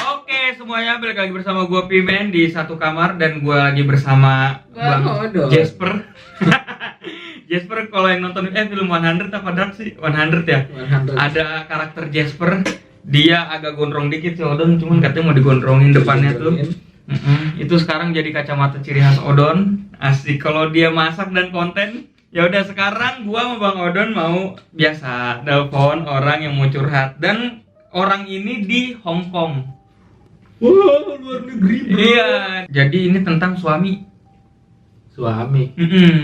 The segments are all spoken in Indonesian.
Oke, semuanya balik lagi bersama gue Pimen di satu kamar dan gue lagi bersama Bang Jasper. Jasper kalau yang nonton film 100 apa Dark sih? 100 ya? 100. Ada karakter Jasper, dia agak gondrong dikit si Odon, cuman katanya mau digondrongin depannya tuh. Itu sekarang jadi kacamata ciri khas Odon. Asik kalau dia masak dan konten. Ya udah sekarang gua sama Bang Odon mau biasa telepon orang yang mau curhat dan orang ini di Hong Kong. Wow, luar negeri bro. Iya, jadi ini tentang suami.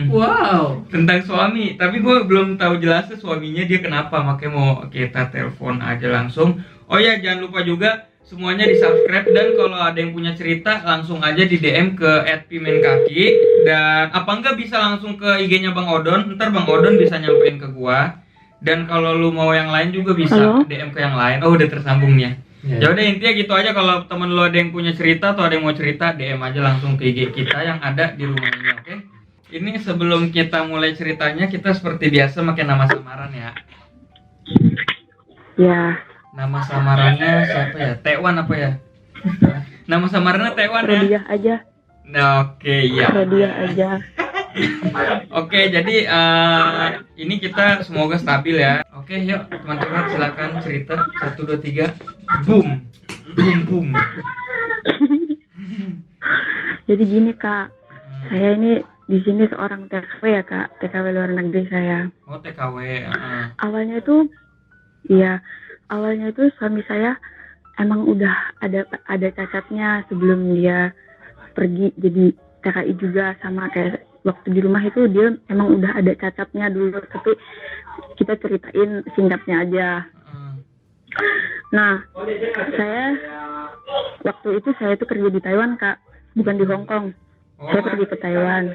Wow. Tentang suami, tapi gua belum tahu jelasnya suaminya dia kenapa, makanya mau kita telepon aja langsung. Oh ya, jangan lupa juga semuanya di subscribe dan kalau ada yang punya cerita langsung aja di DM ke @pimenkaki dan apa enggak bisa langsung ke IG-nya Bang Odon, ntar Bang Odon bisa nyampein ke gua. Dan kalau lu mau yang lain juga bisa DM ke yang lain. Oh udah tersambung nih ya. Ya udah intinya gitu aja, kalau temen lu ada yang punya cerita atau ada yang mau cerita DM aja langsung ke IG kita yang ada di rumah ini, oke? Ini sebelum kita mulai ceritanya kita seperti biasa pakai nama samaran ya. Ya, Nama samarannya siapa ya? Tewan apa ya? Nama samarannya Tewan ya? Rodia aja, Nah, oke ya. Rodia aja. Oke, jadi ini kita semoga stabil ya. Oke, yuk teman-teman silakan cerita 1 2 3. Boom. Boom boom. Jadi gini kak, saya ini di sini seorang TKW ya kak, TKW luar negeri saya. Oh, TKW. Awalnya itu suami saya emang udah ada cacatnya sebelum dia pergi jadi TKI juga, sama kayak waktu di rumah itu dia emang udah ada cacatnya dulu, tapi kita ceritain singkatnya aja. Nah, waktu itu saya tuh kerja di Taiwan kak, bukan di Hong Kong. Saya pergi ke Taiwan.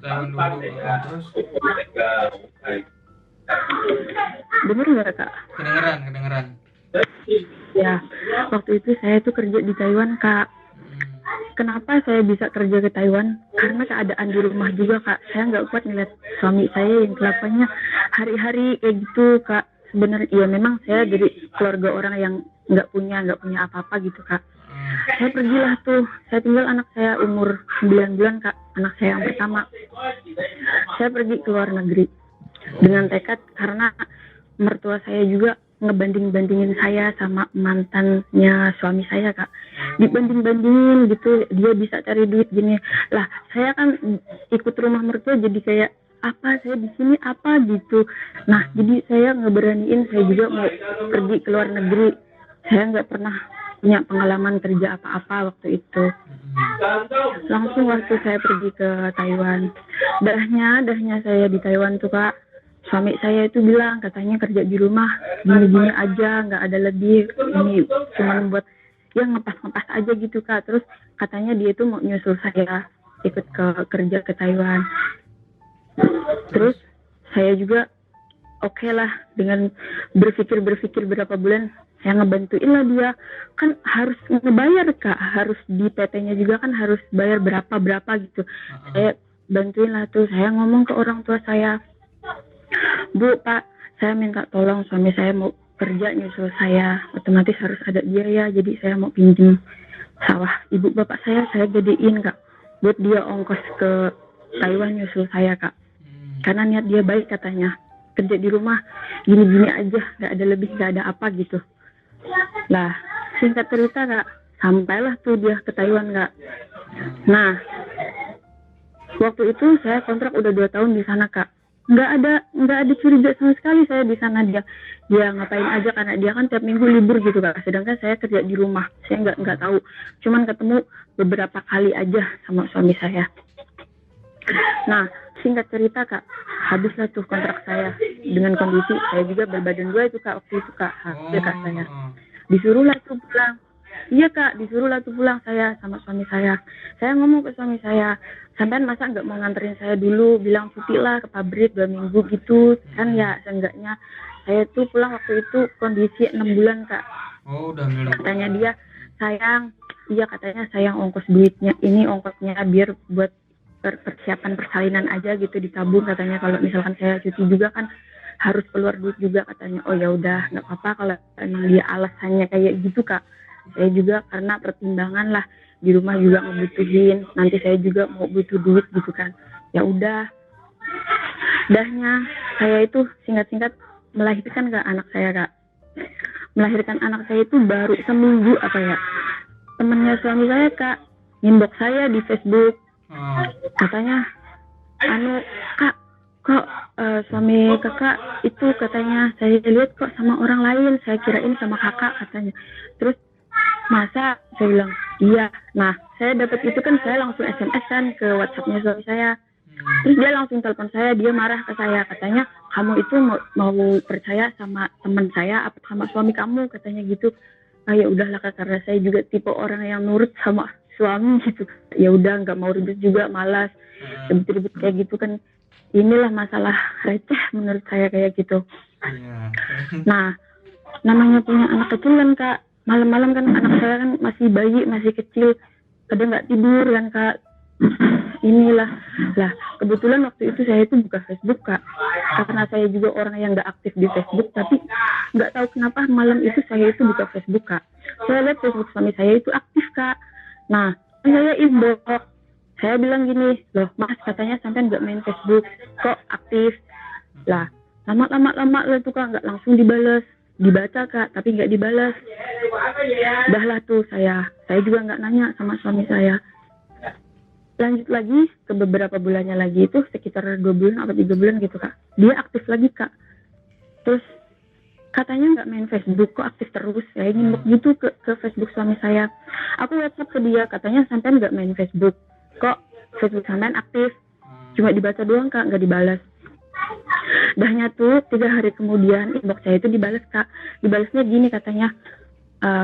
Taiwan dulu. Terus Bener nggak kak? kedengeran. Ya, waktu itu saya tuh kerja di Taiwan kak. Kenapa saya bisa kerja ke Taiwan? Karena keadaan di rumah juga kak. Saya nggak kuat ngeliat suami saya yang kelakuannya hari-hari kayak gitu kak. Sebenarnya ya memang saya dari keluarga orang yang nggak punya apa-apa gitu kak. Saya pergilah tuh, saya tinggal anak saya umur 9 bulan kak, anak saya yang pertama. Saya pergi ke luar negeri dengan tekad karena mertua saya juga ngebanding-bandingin saya sama mantannya suami saya kak. Dibanding-bandingin gitu, dia bisa cari duit gini. Lah, saya kan ikut rumah mertua jadi kayak apa saya di sini apa gitu. Nah, jadi saya ngeberaniin saya juga mau pergi ke luar negeri. Saya nggak pernah punya pengalaman kerja apa-apa waktu itu. Langsung waktu saya pergi ke Taiwan, dahnya saya di Taiwan tuh kak, suami saya itu bilang katanya kerja di rumah gini-gini aja, nggak ada lebih, ini cuma buat ya ngepas-ngepas aja gitu kak. Terus katanya dia itu mau nyusul saya ikut kerja ke Taiwan. Terus saya juga oke lah, dengan berpikir berapa bulan saya ngebantuin lah dia, kan harus ngebayar kak, harus di PT-nya juga kan harus bayar berapa gitu. Saya bantuin lah tuh, saya ngomong ke orang tua saya, Bu, Pak, saya minta tolong suami saya mau kerja nyusul saya, otomatis harus ada biaya, jadi saya mau pinjem sawah ibu bapak saya gedein kak, buat dia ongkos ke Taiwan nyusul saya kak. Karena niat dia baik katanya, kerja di rumah gini-gini aja, nggak ada lebih, nggak ada apa gitu. Lah, singkat cerita kak, sampailah tuh dia ke Taiwan kak. Nah, waktu itu saya kontrak udah 2 tahun di sana kak. Nggak ada curiga sama sekali saya di sana. Dia ngapain aja, karena dia kan tiap minggu libur gitu kak. Sedangkan saya kerja di rumah, saya nggak tahu. Cuman ketemu beberapa kali aja sama suami saya. Nah, singkat cerita kak, habislah tuh kontrak saya dengan kondisi saya juga berbadan 2 itu kak, waktu itu kak, kak saya disuruhlah tuh pulang. Iya kak, disuruhlah tuh pulang saya sama suami saya. Saya ngomong ke suami saya, sampean masa nggak mau nganterin saya dulu, bilang cuti lah ke pabrik 2 minggu gitu kan ya, seenggaknya. Saya tuh pulang waktu itu kondisi 6 bulan kak. Oh, udah milih. Katanya dia, sayang, iya katanya sayang ongkos duitnya, ini ongkosnya biar buat persiapan persalinan aja gitu, ditabung katanya, kalau misalkan saya cuti juga kan harus keluar duit juga katanya. Oh ya udah nggak apa-apa kalau emang dia alasannya kayak gitu kak. saya juga karena pertimbangan lah, di rumah juga ngebutuhin, nanti saya juga mau butuh duit gitu kan. Ya udah, dahnya saya itu singkat-singkat melahirkan ke anak saya kak. Melahirkan anak saya itu baru seminggu apa ya, temennya suami saya kak inbox saya di Facebook, Oh. katanya kak kok suami kakak itu katanya saya lihat kok sama orang lain, saya kirain sama kakak katanya. Terus masa, saya bilang iya. Nah saya dapat itu kan, saya langsung SMS kan ke WhatsAppnya suami saya. Terus dia langsung telepon saya, dia marah ke saya, katanya kamu itu mau percaya sama teman saya apa sama suami kamu katanya gitu. Ya udahlah kak, karena saya juga tipe orang yang nurut sama suami gitu. Ya udah, nggak mau ribet juga, malas ribet-ribet kayak gitu kan. Inilah masalah receh menurut saya kayak gitu. Iya. Nah, namanya punya anak kecil kan kak, malam-malam kan anak saya kan masih bayi, masih kecil, kadang nggak tidur kan kak. Inilah lah, kebetulan waktu itu saya itu buka Facebook kak, karena saya juga orang yang nggak aktif di Facebook, tapi nggak tahu kenapa malam itu saya itu buka Facebook kak. Saya lihat Facebook suami saya itu aktif kak. Nah saya inbox, saya bilang gini, loh mas katanya sampai nggak main Facebook kok aktif. Lah lama lah tuh kak, nggak langsung dibalas, dibaca kak tapi nggak dibalas. Dah lah tuh saya juga nggak nanya sama suami saya. Lanjut lagi ke beberapa bulannya lagi, itu sekitar 2 bulan atau 3 bulan gitu kak, dia aktif lagi kak. Terus katanya nggak main Facebook kok aktif terus. Saya nyimak gitu ke Facebook suami saya, aku WhatsApp ke dia, katanya sampai nggak main Facebook kok, Facebook sampean aktif, cuma dibaca doang kak, nggak dibalas. Dahnya tuh 3 hari kemudian inbox saya itu dibalas kak. Dibalasnya gini katanya,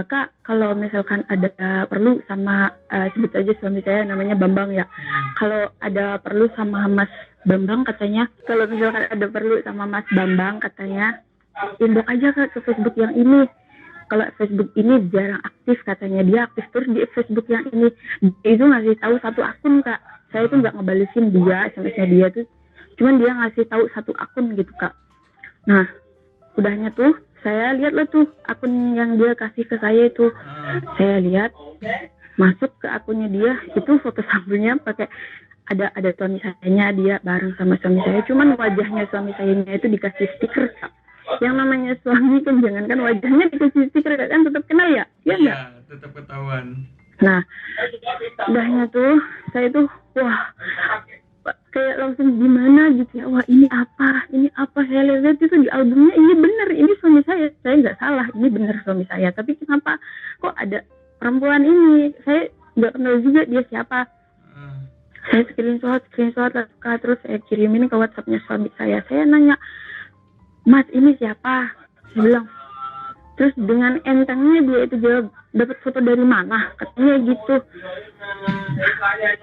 kak kalau misalkan ada perlu sama sebut aja suami saya namanya Bambang ya, kalau ada perlu sama Mas Bambang katanya, kalau misalkan ada perlu sama Mas Bambang katanya inbox aja kak ke Facebook yang ini. Kalau Facebook ini jarang aktif katanya, dia aktif terus di Facebook yang ini. Dia itu ngasih tahu 1 akun kak, saya tuh nggak ngebalesin dia SMS-nya dia tuh, cuman dia ngasih tahu 1 akun gitu kak. Nah udahnya tuh saya lihat lah tuh akun yang dia kasih ke saya itu, saya lihat masuk ke akunnya dia itu foto sampulnya pakai ada suami sayanya, dia bareng sama suami saya, cuman wajahnya suami sayanya itu dikasih stiker kak. Yang namanya suami kan jangankan wajahnya dikasih stiker kan tetap kenal ya, ya enggak? Tetap ketahuan. Nah udahnya tuh saya tuh wah kayak langsung gimana gitu ya, wah ini apa, saya lihat itu di albumnya, ini bener, ini suami saya nggak salah, ini bener suami saya, tapi kenapa kok ada perempuan ini, saya nggak kenal juga dia siapa. Saya screenshot terus saya kirimin ke WhatsAppnya suami saya nanya, mas ini siapa, saya bilang. Terus dengan entengnya dia itu jawab, dapat foto dari mana katanya gitu.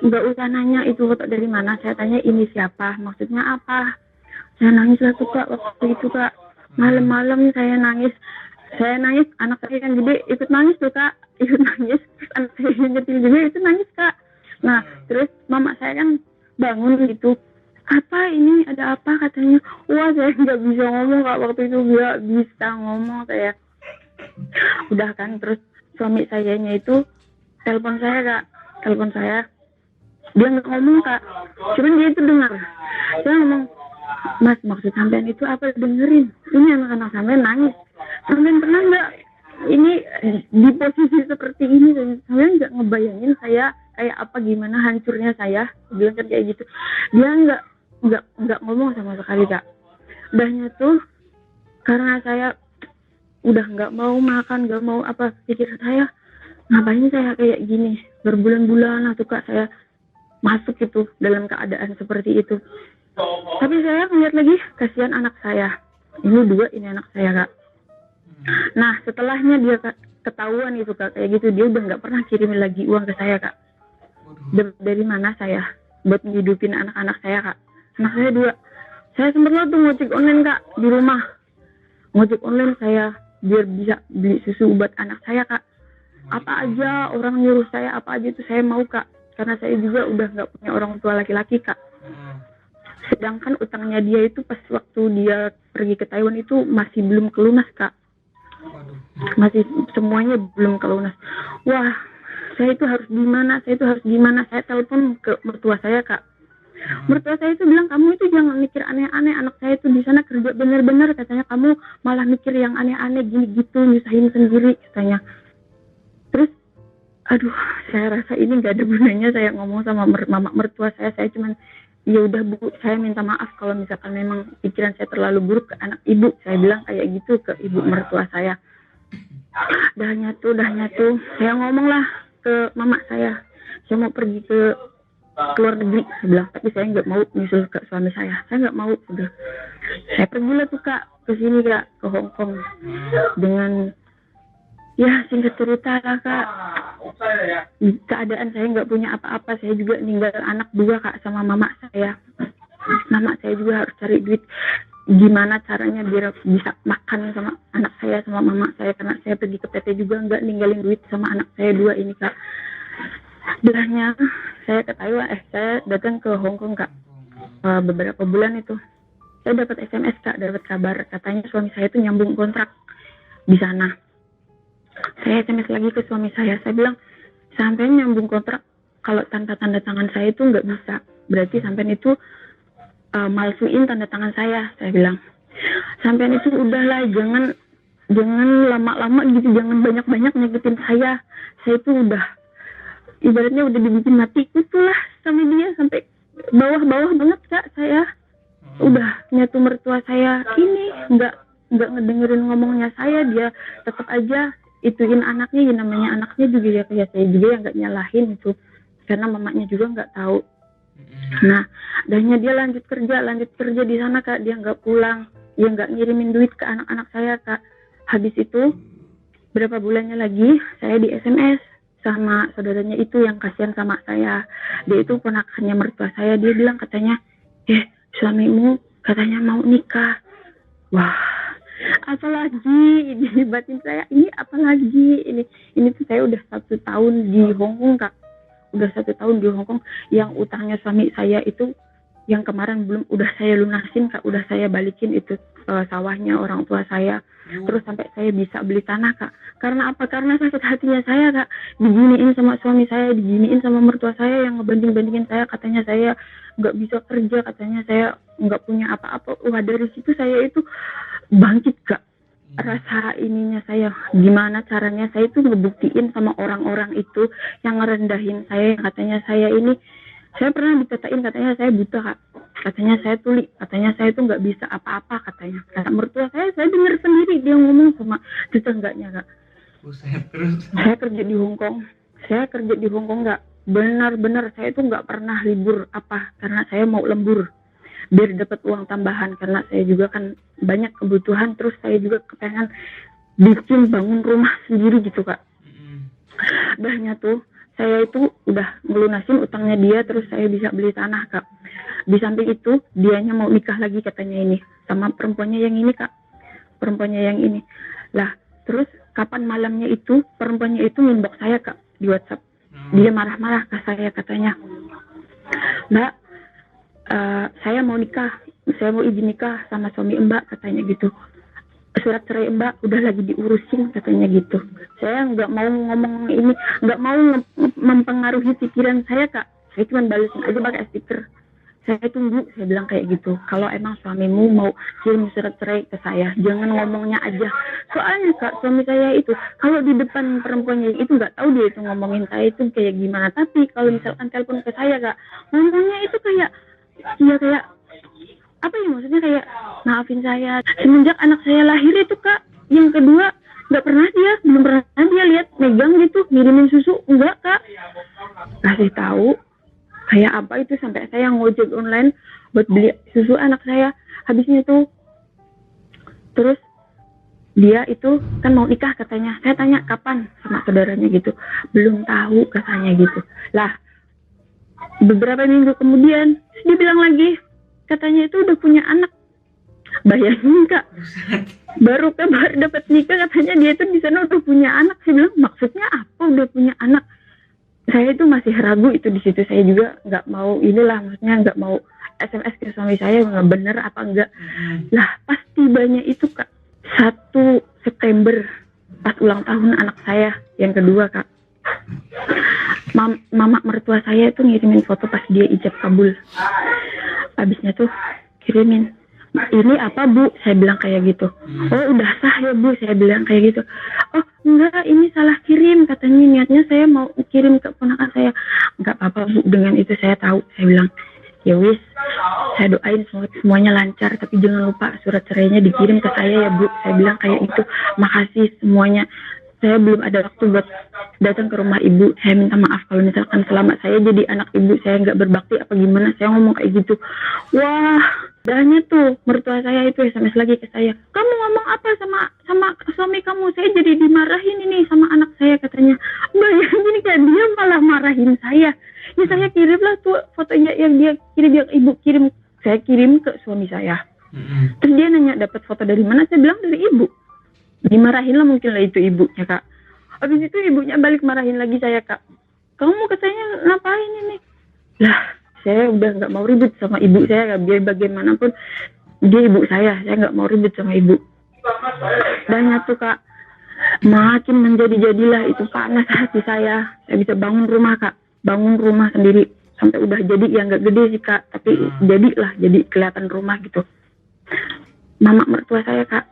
Nggak usah nanya itu foto dari mana, saya tanya ini siapa, maksudnya apa. Saya nangis lah tuh kak waktu itu kak, malam-malam saya nangis, anak saya kan gede ikut nangis tuh kak, anak saya yang kecil juga itu nangis kak. Nah terus mama saya kan bangun gitu, apa ini, ada apa katanya. Wah saya nggak bisa ngomong kak waktu itu, nggak bisa ngomong saya. Udah kan, terus suami sayanya itu telepon saya, dia nggak ngomong kak, cuman dia itu dengar, dia ngomong, mas maksud sampean itu apa, dengerin, ini anak-anak sampean nangis, sampean pernah nggak ini di posisi seperti ini, sampean nggak ngebayangin saya kayak apa, gimana hancurnya saya, bilang kan kayak gitu. Dia nggak ngomong sama sekali kak. Udahnya tuh karena saya udah nggak mau makan, nggak mau apa, pikir saya ngapain saya kayak gini, berbulan-bulan lah tuh kak saya masuk gitu dalam keadaan seperti itu. Tapi saya ngeliat lagi, kasihan anak saya, ini 2 ini anak saya kak. Nah setelahnya dia ketahuan itu kak kayak gitu, dia udah nggak pernah kirimin lagi uang ke saya kak. Dari mana saya buat ngidupin anak-anak saya kak, anak saya 2. Saya sempet lah tuh ngojek online kak di rumah, ngojek online saya biar bisa beli susu buat anak saya kak. Apa aja orang nyuruh saya, apa aja itu saya mau kak, karena saya juga udah nggak punya orang tua laki-laki kak. Sedangkan utangnya dia itu pas waktu dia pergi ke Taiwan itu masih belum kelunas kak. masih semuanya belum kelunas. Wah, saya itu harus gimana, saya telepon ke mertua saya, Kak. Mertua saya itu bilang, kamu itu jangan mikir aneh-aneh, anak saya itu di sana kerja bener-bener, katanya kamu malah mikir yang aneh-aneh gini gitu, nyusahin sendiri, katanya. Terus aduh, saya rasa ini nggak ada gunanya saya ngomong sama mama mertua saya cuman ya udah Bu, saya minta maaf kalau misalkan memang pikiran saya terlalu buruk ke anak ibu, saya bilang kayak gitu ke ibu mertua saya. Dahnya tuh saya ngomong lah ke mama saya mau pergi ke luar negeri, saya bilang, tapi saya nggak mau nyusul ke suami saya nggak mau. Udah, saya pergilah tuh Kak ke sini Kak, ke Hong Kong dengan ya singkat cerita lah Kak, keadaan saya nggak punya apa-apa, saya juga ninggal anak 2 Kak sama mama saya juga harus cari duit gimana caranya biar bisa makan sama anak saya sama mama saya, karena saya pergi ke PT juga nggak ninggalin duit sama anak saya 2 ini Kak. Bilangnya saya ke Taiwan, saya datang ke Hong Kong Kak, beberapa bulan itu saya dapat SMS Kak, dapat kabar katanya suami saya itu nyambung kontrak di sana. Saya SMS lagi ke suami saya bilang, sampai nyambung kontrak, kalau tanda tangan saya itu nggak bisa, berarti sampai itu malsuin tanda tangan saya bilang. Sampai itu udahlah, jangan lama-lama gitu, jangan banyak-banyak nyakitin saya itu udah ibaratnya udah dibikin mati itulah sama dia, sampai bawah-bawah banget Kak saya. Udah nyatu mertua saya ini nggak ngedengerin ngomongnya saya, dia tetap aja ituin anaknya, ya namanya anaknya juga ya kayak saya juga yang nggak nyalahin itu, karena mamanya juga nggak tahu. Nah, akhirnya dia lanjut kerja di sana Kak, dia nggak pulang, dia nggak ngirimin duit ke anak-anak saya Kak. Habis itu berapa bulannya lagi saya di SMS sama saudaranya itu yang kasihan sama saya, dia itu ponakannya mertua saya, dia bilang katanya, suamimu katanya mau nikah. Wah, apalagi ini batin saya, ini apalagi ini tuh saya udah 1 tahun di Hong Kong Kak, yang utangnya suami saya itu yang kemarin belum udah saya lunasin Kak, udah saya balikin itu sawahnya orang tua saya. Terus sampai saya bisa beli tanah Kak, karena apa? Karena sakit hatinya saya Kak, diginiin sama suami saya, diginiin sama mertua saya yang ngebanding-bandingin saya, katanya saya nggak bisa kerja, katanya saya nggak punya apa-apa. Wah, dari situ saya itu bangkit Kak, rasa ininya saya, gimana caranya saya itu ngebuktiin sama orang-orang itu yang ngerendahin saya, katanya saya ini, saya pernah dikatain katanya saya buta Kak, katanya saya tuli, katanya saya itu nggak bisa apa-apa, katanya kata mertua saya dengar sendiri dia ngomong sama tetangganya Kak. Terus Saya kerja di Hong Kong Kak, benar-benar saya itu nggak pernah libur apa, karena saya mau lembur biar dapat uang tambahan, karena saya juga kan banyak kebutuhan, terus saya juga kepengen bikin bangun rumah sendiri gitu Kak. Dahnya tuh saya itu udah ngelunasin utangnya dia, terus saya bisa beli tanah Kak. Di samping itu dianya mau nikah lagi katanya ini sama perempuannya yang ini Kak, lah terus kapan malamnya itu perempuannya itu inbox saya Kak di WhatsApp, dia marah-marah ke saya, katanya, Mbak, saya mau izin nikah sama suami Mbak, katanya gitu. Surat cerai Mbak udah lagi diurusin, katanya gitu. Saya nggak mau ngomong ini, nggak mau mempengaruhi pikiran saya Kak. Saya cuma balesin aja pakai stiker. Saya tunggu, saya bilang kayak gitu. Kalau emang suamimu mau kirim surat cerai ke saya, jangan ngomongnya aja. Soalnya Kak, suami saya itu kalau di depan perempuannya itu nggak tahu dia itu ngomongin saya itu kayak gimana. Tapi kalau misalkan telepon ke saya Kak, ngomongnya itu kayak apa ya, maksudnya kayak maafin saya. Semenjak anak saya lahir itu Kak, yang kedua belum pernah dia lihat megang gitu ngirimin susu, enggak Kak. Kasih tahu kayak apa itu, sampai saya ngojek online buat beli susu anak saya. Habisnya tuh terus dia itu kan mau nikah katanya. Saya tanya kapan sama saudaranya gitu, belum tahu katanya gitu. Lah beberapa minggu kemudian dia bilang lagi katanya itu udah punya anak. Bayangin Kak, baru kabar dapat nikah katanya dia itu di sana udah punya anak. Saya bilang maksudnya apa udah punya anak? Saya itu masih ragu itu di situ. Saya juga nggak mau maksudnya nggak mau SMS ke suami saya nggak bener apa enggak. Lah pas tibanya itu Kak 1 September pas ulang tahun anak saya yang kedua kak. Mama mertua saya tuh ngirimin foto pas dia ijab kabul. Habisnya tuh kirimin, ini apa bu? Saya bilang kayak gitu. Oh udah sah ya bu? Saya bilang kayak gitu. Oh enggak, ini salah kirim katanya, niatnya saya mau kirim ke ponakan saya. Enggak apa-apa bu, dengan itu saya tahu. Saya bilang ya wis, saya doain semuanya lancar, tapi jangan lupa surat cerainya dikirim ke saya ya bu. Saya bilang kayak itu. Makasih semuanya. Saya belum ada waktu buat datang ke rumah ibu. Saya minta maaf kalau misalkan selama saya jadi anak ibu saya nggak berbakti apa gimana. Saya ngomong kayak gitu. Wah, dahnya tuh mertua saya itu SMS lagi ke saya. Kamu ngomong apa sama suami kamu? Saya jadi dimarahin ini sama anak saya katanya. Bayangin kan dia malah marahin saya. Ya saya kirimlah tuh fotonya yang dia kirim, yang ibu kirim. Saya kirim ke suami saya. Terus dia nanya dapat foto dari mana? Saya bilang dari ibu. Dimarahin lah mungkin lah itu ibunya kak. Habis itu ibunya balik marahin lagi saya kak. Kamu katanya ngapain ini? Lah saya udah nggak mau ribut sama ibu saya, biar bagaimanapun dia ibu saya nggak mau ribut sama ibu. Dan tuh kak makin menjadi-jadilah itu panas hati saya. Saya bisa bangun rumah kak, bangun rumah sendiri sampai udah jadi yang nggak gede sih kak, tapi jadilah jadi kelihatan rumah gitu. Mama mertua saya kak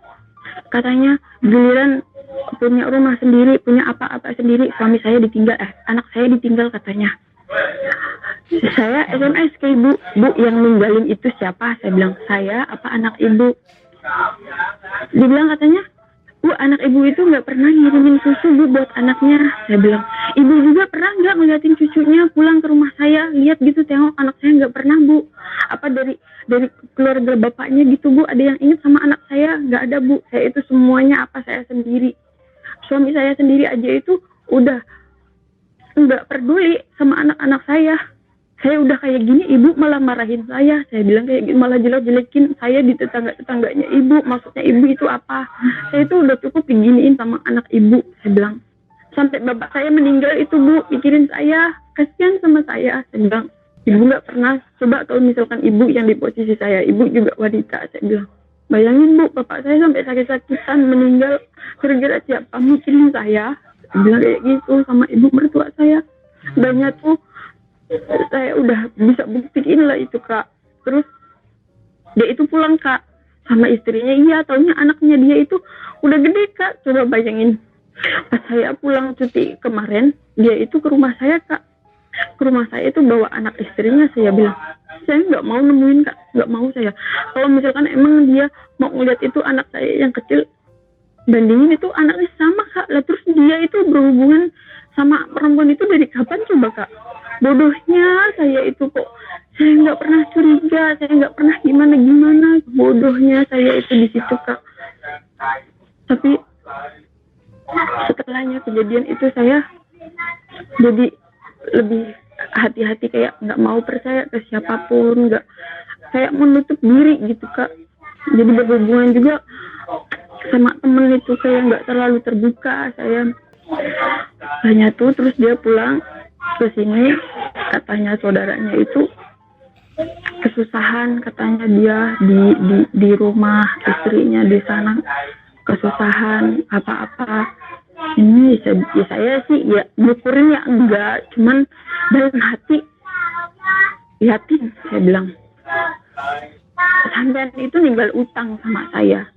katanya giliran punya rumah sendiri, punya apa-apa sendiri, suami saya ditinggal, anak saya ditinggal katanya. Saya SMS ke ibu, bu yang ninggalin itu siapa? Saya bilang saya apa anak ibu? Dibilang katanya, bu anak ibu itu nggak pernah ngirimin susu bu buat anaknya. Saya bilang ibu juga pernah nggak ngeliatin cucunya pulang ke rumah saya, lihat gitu tengok anak saya nggak pernah bu. Apa dari keluarga bapaknya gitu bu, ada yang ingat sama anak saya? Nggak ada bu, saya itu semuanya apa saya sendiri. Suami saya sendiri aja itu udah nggak peduli sama anak-anak saya. Saya udah kayak gini, ibu malah marahin saya. Saya bilang kayak gitu, malah jelek-jelekin saya di tetangganya ibu. Maksudnya ibu itu apa? Saya itu udah cukup diginiin sama anak ibu. Saya bilang sampai bapak saya meninggal itu bu mikirin saya, kasihan sama saya. Saya bilang ibu nggak pernah coba kalau misalkan ibu yang di posisi saya, ibu juga wanita. Saya bilang bayangin bu, bapak saya sampai sakit-sakitan meninggal gara-gara siapa mikirin saya. Saya bilang kayak gitu sama ibu mertua saya. Banyak tuh saya udah bisa buktiin lah itu kak. Terus dia itu pulang kak sama istrinya, iya taunya anaknya dia itu udah gede kak. Coba bayangin pas saya pulang cuti kemarin, dia itu ke rumah saya kak. Ke rumah saya itu bawa anak istrinya. Saya bilang saya nggak mau nemuin kak, nggak mau saya. Kalau misalkan emang dia mau ngeliat itu anak saya yang kecil, bandingin itu anaknya sama kak lah. Terus dia itu berhubungan sama perempuan itu dari kapan coba kak? Bodohnya saya itu kok, saya nggak pernah curiga, saya nggak pernah gimana. Bodohnya saya itu di situ kak. Tapi setelahnya kejadian itu saya jadi lebih hati-hati, kayak nggak mau percaya ke siapapun, nggak, kayak menutup diri gitu kak. Jadi berhubungan juga sama temen itu kayak nggak terlalu terbuka saya. Hanya tuh terus dia pulang ke sini, katanya saudaranya itu kesusahan, katanya dia di rumah istrinya di sana kesusahan apa-apa. Ini ya saya sih ya syukurin ya enggak, cuman dalam hati liatin. Saya bilang sampean itu ninggal utang sama saya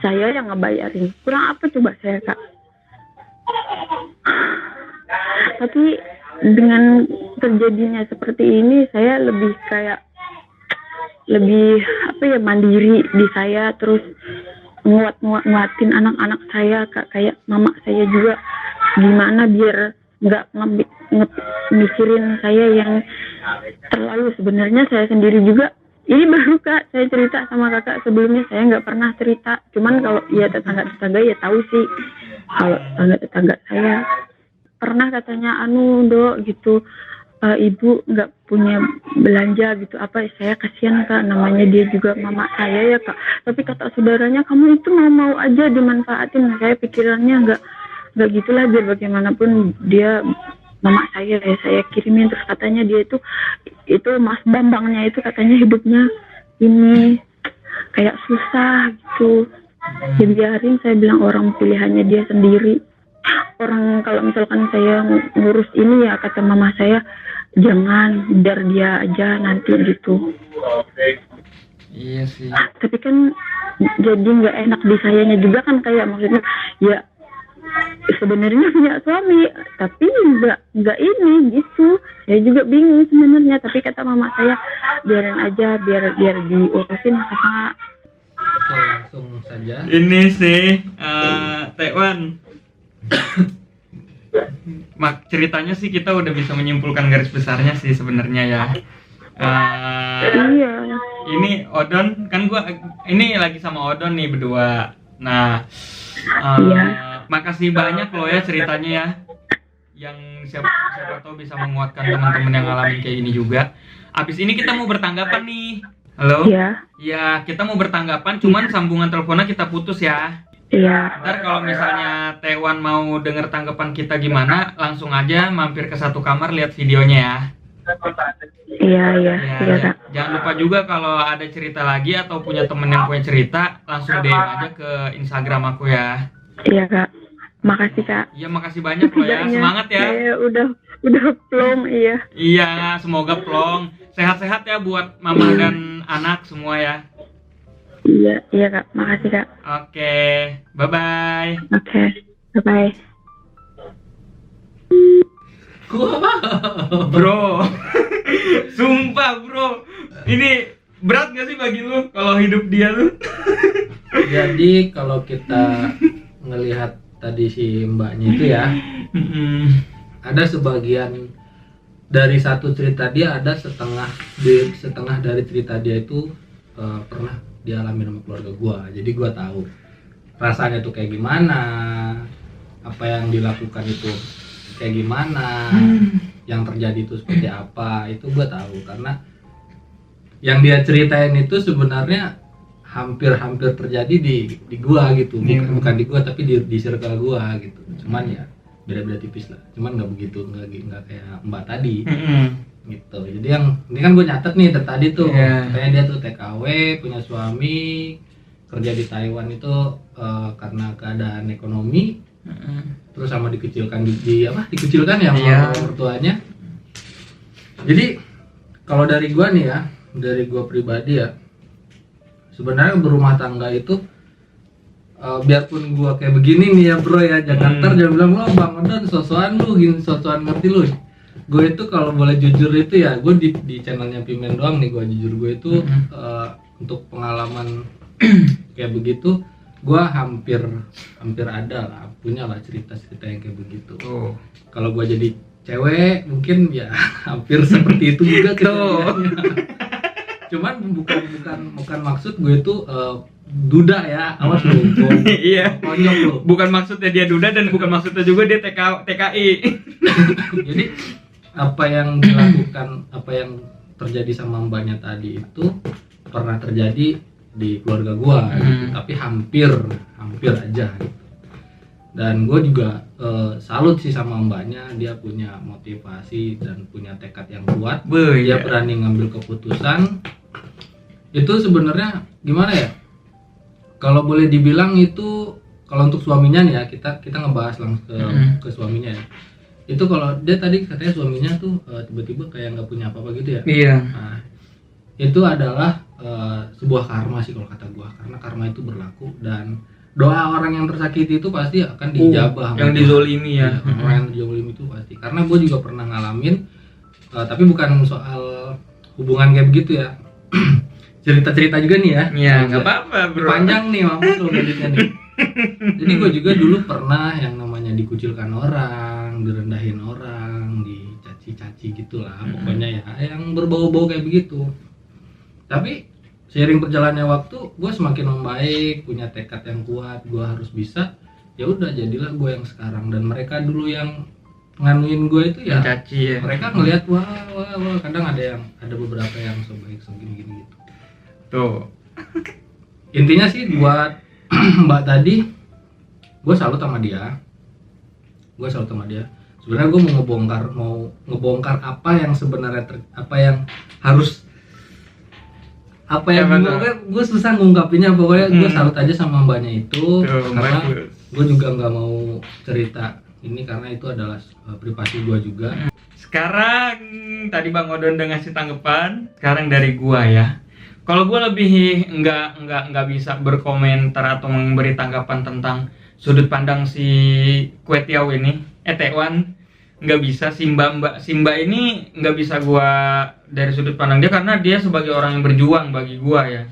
yang ngebayarin, kurang apa coba saya kak. Tapi dengan terjadinya seperti ini saya lebih kayak mandiri di saya, terus nguatin anak-anak saya kak, kayak mama saya juga gimana biar nggak mikirin saya yang terlalu. Sebenarnya saya sendiri juga ini baru kak saya cerita sama kakak, sebelumnya saya nggak pernah cerita. Cuman kalau ya tetangga ya tahu sih kalau tetangga saya pernah katanya dok gitu, ibu nggak punya belanja gitu apa. Saya kasihan kak, namanya dia juga mama saya ya kak. Tapi kata saudaranya kamu itu mau aja dimanfaatin. Saya pikirannya nggak gitulah, biar bagaimanapun dia mama saya ya saya kirimin. Terus katanya dia itu Mas Bambangnya itu katanya hidupnya ini kayak susah gitu. Ya biarin, saya bilang orang pilihannya dia sendiri. Orang kalau misalkan saya ngurus ini ya kata mama saya, jangan, biar dia aja nanti gitu. Iya sih. Tapi kan jadi nggak enak di sayanya juga kan, kayak maksudnya ya sebenarnya punya suami tapi nggak ini gitu. Saya juga bingung sebenarnya, tapi kata mama saya biarin aja, biar diurusin kakak. Oke, langsung saja. Ini sih Tewan. Ceritanya sih kita udah bisa menyimpulkan garis besarnya sih sebenarnya ya. Iya. Ini Odon kan gua ini lagi sama Odon nih berdua. Nah, Iya. makasih banyak loh ya ceritanya ya. Yang siapa tahu bisa menguatkan teman-teman yang ngalamin kayak gini juga. Abis ini kita mau bertanggapan nih. Halo? Iya. Ya, kita mau bertanggapan, cuman sambungan teleponnya kita putus ya. Iya. Ntar kalau misalnya Tewan mau denger tanggapan kita gimana, langsung aja mampir ke satu kamar lihat videonya ya. Iya, Ya, Kak. jangan lupa juga kalau ada cerita lagi atau punya temen yang punya cerita, langsung DM aja ke Instagram aku ya. Iya, Kak. Makasih, Kak. Iya, makasih banyak loh ya. Setidaknya Semangat ya. Saya udah plong, iya. Iya, semoga plong. Sehat-sehat ya buat mama dan anak semua ya. Iya, Kak. Makasih, Kak. Oke, bye-bye. Oke. Bye-bye. Bro, sumpah bro, ini berat gak sih bagi lu kalau hidup dia tuh? Jadi kalau kita ngelihat tadi si mbaknya itu ya, ada sebagian dari satu cerita dia, ada setengah dari cerita dia itu pernah dialami sama keluarga gua. Jadi gua tahu rasanya tuh kayak gimana, apa yang dilakukan itu kayak gimana, yang terjadi itu seperti apa, itu gua tahu. Karena yang dia ceritain itu sebenarnya hampir terjadi di gua gitu, bukan di gua tapi di circle gua gitu. Cuman ya beda-beda tipis lah, cuman nggak begitu, nggak kayak mbak tadi gitu. Jadi yang ini kan gue nyatet nih dari tadi tuh, katanya dia tuh TKW, punya suami, kerja di Taiwan itu karena keadaan ekonomi, terus sama dikucilkan dikucilkan ya sama mertuanya. Jadi kalau dari gua nih ya, dari gua pribadi ya, sebenarnya berumah tangga itu biarpun gua kayak begini nih ya bro ya, jangan jangan bilang lo bang Odon sosokan lu gini, sosokan ngerti lu. Gue itu kalau boleh jujur itu ya, gue di channelnya Pimen doang nih, gue jujur. Gue itu untuk pengalaman kayak begitu, gue hampir ada lah, punya lah cerita yang kayak begitu. Kalau gue jadi cewek mungkin ya hampir seperti itu juga kejadiannya. Cuman bukan maksud gue itu duda ya, awas lu. Iya. Konyol lu. Bukan maksudnya dia duda dan bukan maksudnya juga dia TKI. Jadi apa yang dilakukan, apa yang terjadi sama mbaknya tadi itu pernah terjadi di keluarga gua gitu. Tapi hampir aja gitu. Dan gue juga salut sih sama mbaknya, dia punya motivasi dan punya tekad yang kuat. Dia berani ngambil keputusan. Itu sebenarnya gimana ya? Kalau boleh dibilang itu, kalau untuk suaminya nih ya, kita ngebahas langsung ke suaminya ya. Itu kalau dia tadi katanya suaminya tuh tiba-tiba kayak nggak punya apa-apa gitu ya. Iya. Nah, itu adalah sebuah karma sih kalau kata gua, karena karma itu berlaku dan doa orang yang tersakiti itu pasti akan dijabah. Yang dizolimi ya. Orang yang dizolimi itu pasti. Karena gua juga pernah ngalamin, tapi bukan soal hubungan kayak begitu ya. Cerita-cerita juga nih ya. Iya, nggak apa-apa bro. Panjang nih mampus lo ngeditnya nih. Jadi gue juga dulu pernah yang namanya dikucilkan orang, direndahin orang, dicaci-caci gitulah, pokoknya ya yang berbau-bau kayak begitu. Tapi seiring berjalannya waktu, gue semakin membaik, punya tekad yang kuat, gue harus bisa. Ya udah, jadilah gue yang sekarang. Dan mereka dulu yang nganuin gue itu ya, caci ya. Mereka ngelihat wah, kadang ada beberapa yang so baik so gini gitu. Tuh. Intinya sih buat mbak tadi, gue salut sama dia. Sebenarnya gue mau ngebongkar apa yang sebenarnya apa yang harus apa ya, Apa tuh? pokoknya gue susah ngungkapinnya, pokoknya gue Hmm. salut aja sama mbaknya itu. Tuh, Karena bagus. gue juga nggak mau cerita ini karena itu adalah privasi gue juga. Sekarang tadi Bang Odon udah ngasih tanggapan. Sekarang dari gua ya. Kalau gua lebih nggak bisa berkomentar atau memberi tanggapan tentang sudut pandang si Kwetiau ini, Tewan, nggak bisa. Simba ini nggak bisa gua dari sudut pandang dia karena dia sebagai orang yang berjuang bagi gua ya.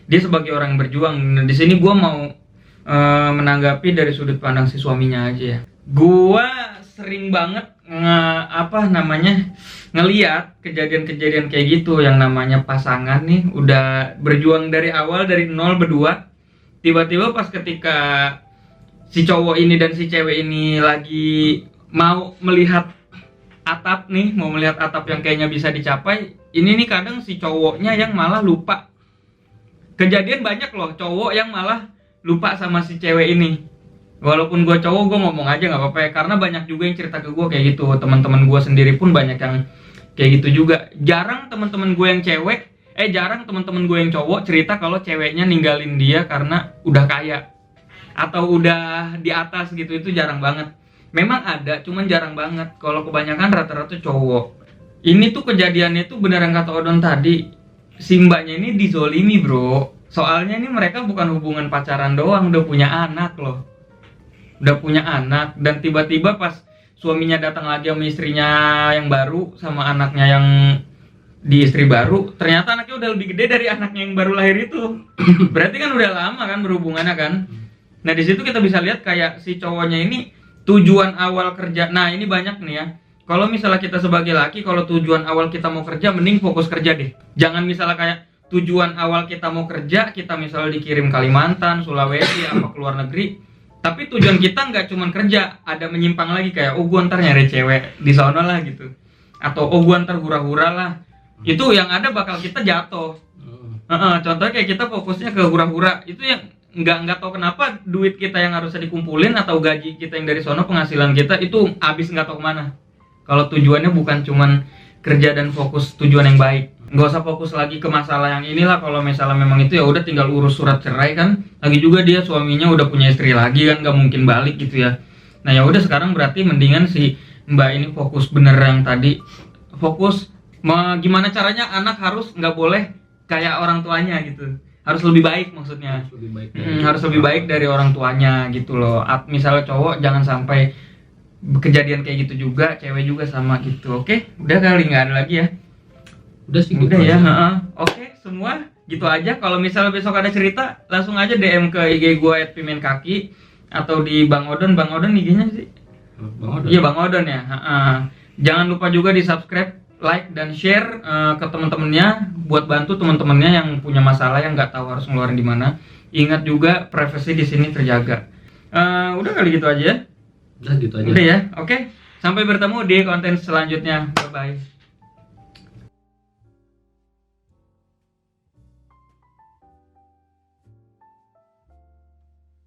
Dia sebagai orang yang berjuang. Nah, di sini gua mau menanggapi dari sudut pandang si suaminya aja ya. Gua sering banget ngeliat kejadian-kejadian kayak gitu yang namanya pasangan nih udah berjuang dari awal dari nol berdua, tiba-tiba pas ketika si cowok ini dan si cewek ini lagi mau melihat atap yang kayaknya bisa dicapai, ini nih kadang si cowoknya yang malah lupa. Kejadian banyak loh cowok yang malah lupa sama si cewek ini. Walaupun gue cowok, gue ngomong aja nggak apa-apa ya, karena banyak juga yang cerita ke gue kayak gitu. Teman-teman gue sendiri pun banyak yang kayak gitu juga. Jarang teman-teman gue yang cowok cerita kalau ceweknya ninggalin dia karena udah kaya atau udah di atas gitu. Itu jarang banget. Memang ada, cuman jarang banget. Kalau kebanyakan rata-rata cowok. Ini tuh kejadiannya tuh beneran kata Odon tadi. Si mbaknya ini dizolimi bro. Soalnya ini mereka bukan hubungan pacaran doang, udah punya anak loh. Udah punya anak, dan tiba-tiba pas suaminya datang lagi sama istrinya yang baru, sama anaknya yang di istri baru, ternyata anaknya udah lebih gede dari anaknya yang baru lahir itu. Berarti kan udah lama kan berhubungannya kan. Nah di situ kita bisa lihat kayak si cowoknya ini tujuan awal kerja. Nah ini banyak nih ya. Kalau misalnya kita sebagai laki, kalau tujuan awal kita mau kerja, mending fokus kerja deh. Jangan misalnya kayak tujuan awal kita mau kerja, kita misalnya dikirim Kalimantan, Sulawesi, apa ke luar negeri. Tapi tujuan kita nggak cuma kerja, ada menyimpang lagi kayak gua ntar nyari cewek di sono lah gitu, atau gua ntar hura-hura lah. Itu yang ada bakal kita jatuh. Contohnya kayak kita fokusnya ke hura-hura, itu yang nggak tahu kenapa duit kita yang harusnya dikumpulin atau gaji kita yang dari sono, penghasilan kita itu habis nggak tahu kemana. Kalau tujuannya bukan cuma kerja dan fokus tujuan yang baik. Nggak usah fokus lagi ke masalah yang inilah. Kalau misalnya memang itu ya udah tinggal urus surat cerai kan. Lagi juga dia suaminya udah punya istri lagi kan, nggak mungkin balik gitu ya. Nah ya udah sekarang berarti mendingan si mbak ini fokus bener yang tadi, fokus gimana caranya anak harus nggak boleh kayak orang tuanya gitu, harus lebih baik maksudnya. Harus lebih baik dari orang tuanya gitu loh. Misalnya cowok jangan sampai kejadian kayak gitu juga, cewek juga sama gitu. Oke, udah kali nggak ada lagi ya. Udah sih gitu Udah ya, aja. Oke, semua gitu aja. Kalau misalnya besok ada cerita, langsung aja DM ke IG gue @pimenkaki atau di Bang Odon. Bang Odon IG-nya sih? Bang Odon. Iya, Bang Odon ya. Jangan lupa juga di subscribe, like, dan share ke teman-temannya buat bantu teman-temannya yang punya masalah yang nggak tahu harus ngeluarin di mana. Ingat juga privasi di sini terjaga. Udah kali gitu aja. Udah gitu aja. Udah ya. Oke. Sampai bertemu di konten selanjutnya. Bye bye.